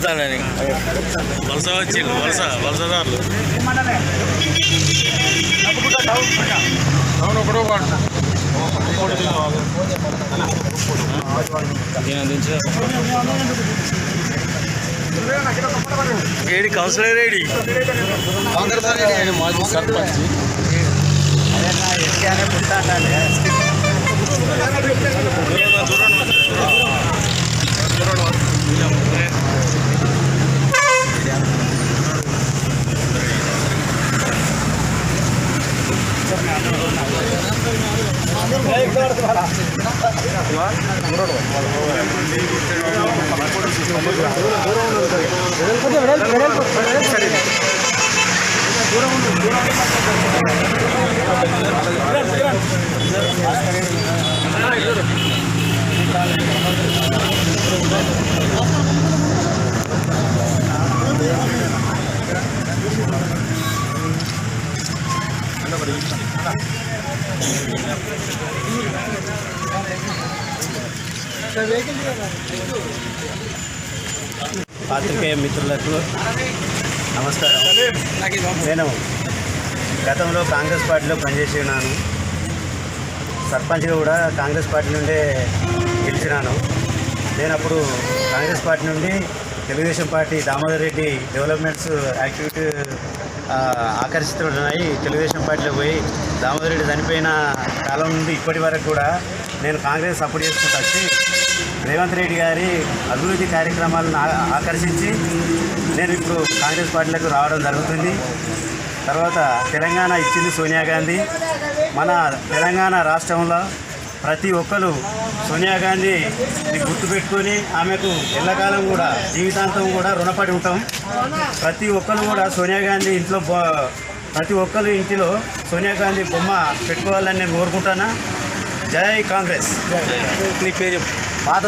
వస్తానని వలస వచ్చిండు వలసదారులు ఏడి కౌన్సిలర్ ఏడి మాజీ సర్పంచ్ పాత్రికేయ మిత్రులకు నమస్కారం. నేను గతంలో కాంగ్రెస్ పార్టీలో పనిచేసి ఉన్నాను. సర్పంచ్గా కూడా కాంగ్రెస్ పార్టీ నుండే గెలిచినాను. నేను అప్పుడు కాంగ్రెస్ పార్టీ నుండి Telugu Desam party Damodar Reddy developments activity ఆకర్షితున్నాయి. తెలుగుదేశం పార్టీలో పోయి దామోదర్ రెడ్డి చనిపోయిన కాలం నుండి ఇప్పటి వరకు కూడా నేను కాంగ్రెస్ సపోర్ట్ చేసుకుంటూ వచ్చి రేవంత్ రెడ్డి గారి అభివృద్ధి కార్యక్రమాలను ఆకర్షించి నేను ఇప్పుడు కాంగ్రెస్ పార్టీలకు రావడం జరుగుతుంది. తర్వాత తెలంగాణ ఇచ్చింది సోనియా గాంధీ. మన తెలంగాణ రాష్ట్రంలో ప్రతి ఒక్కరు సోనియా గాంధీని గుర్తుపెట్టుకొని ఆమెకు ఎల్లకాలం కూడా జీవితాంతం కూడా రుణపడి ఉంటాం. ప్రతి ఒక్కరు కూడా సోనియా గాంధీ ఇంట్లో ప్రతి ఒక్కరు ఇంటిలో సోనియా గాంధీ బొమ్మ పెట్టుకోవాలని నేను కోరుకుంటున్నా. జై కాంగ్రెస్. నీ పేరు పాత